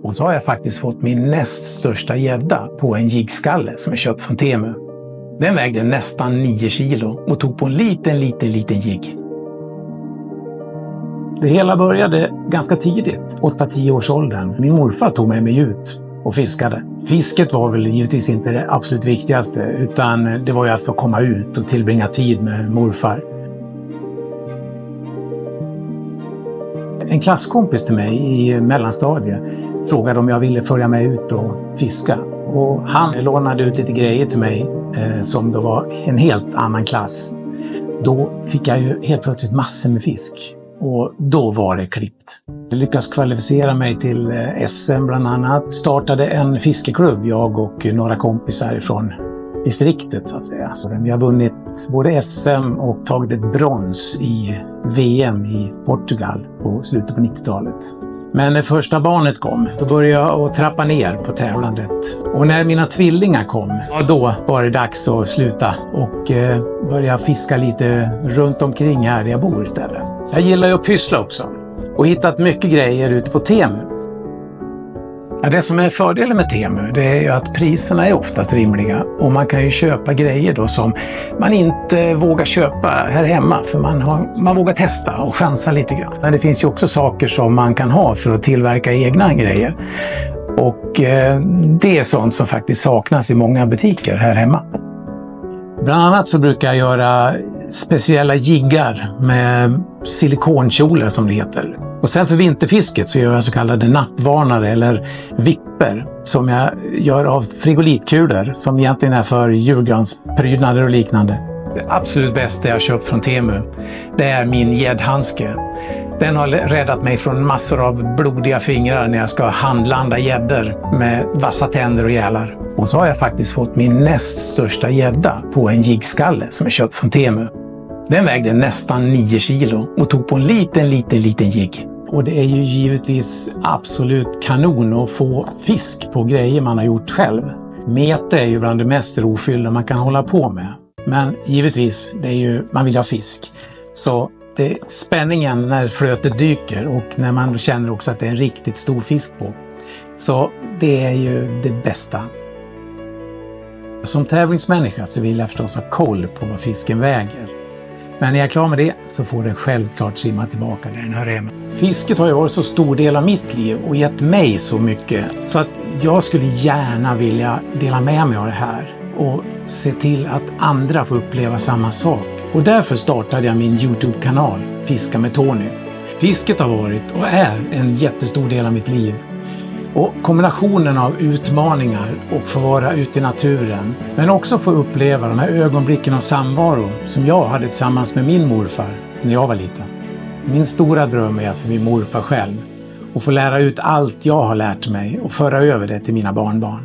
Och så har jag faktiskt fått min näst största gädda på en jiggskalle som jag köpt från Temu. Den vägde nästan 9 kilo och tog på en liten jigg. Det hela började ganska tidigt, 8-10 års åldern. Min morfar tog med mig ut och fiskade. Fisket var väl givetvis inte det absolut viktigaste, utan det var ju att få komma ut och tillbringa tid med morfar. En klasskompis till mig i mellanstadiet frågade om jag ville följa med ut och fiska. Och han lånade ut lite grejer till mig som då var en helt annan klass. Då fick jag ju helt plötsligt massor med fisk. Och då var det klippt. Jag lyckades kvalificera mig till SM bland annat. Startade en fiskeklubb, jag och några kompisar ifrån distriktet så att säga. Så vi har vunnit både SM och tagit ett brons i VM i Portugal på slutet på 90-talet. Men när första barnet kom, då började jag att trappa ner på tävlandet. Och när mina tvillingar kom, då var det dags att sluta och börja fiska lite runt omkring här där jag bor istället. Jag gillar ju att pyssla också och hittat mycket grejer ute på Temu. Ja, det som är fördelen med Temu, det är ju att priserna är oftast rimliga och man kan ju köpa grejer då som man inte vågar köpa här hemma för man vågar testa och chansa lite grann. Men det finns ju också saker som man kan ha för att tillverka egna grejer och det är sånt som faktiskt saknas i många butiker här hemma. Bland annat så brukar jag göra speciella jiggar med silikonkjolar som det heter. Och sen för vinterfisket så gör jag så kallade nattvarnare eller vipper som jag gör av frigolitkulor som egentligen är för julgransprydnader och liknande. Det absolut bästa jag köpt från Temu, det är min gäddhandske. Den har räddat mig från massor av blodiga fingrar när jag ska handlanda gäddor med vassa tänder och gälar. Och så har jag faktiskt fått min näst största gädda på en jiggskalle som jag köpt från Temu. Den vägde nästan 9 kilo och tog på en liten jigg. Och det är ju givetvis absolut kanon att få fisk på grejer man har gjort själv. Mete är ju bland det mest rofyllda man kan hålla på med. Men givetvis, man vill ha fisk. Så det är spänningen när flötet dyker och när man känner också att det är en riktigt stor fisk på. Så det är ju det bästa. Som tävlingsmänniska så vill jag förstås ha koll på vad fisken väger. Men när jag är klar med det så får den självklart simma tillbaka där den hör hemma. Fisket har ju varit så stor del av mitt liv och gett mig så mycket så att jag skulle gärna vilja dela med mig av det här och se till att andra får uppleva samma sak. Och därför startade jag min YouTube-kanal Fiska med Tony. Fisket har varit och är en jättestor del av mitt liv. Och kombinationen av utmaningar och få vara ute i naturen, men också få uppleva de här ögonblicken av samvaro som jag hade tillsammans med min morfar när jag var liten. Min stora dröm är att få min morfar själv och få lära ut allt jag har lärt mig och föra över det till mina barnbarn.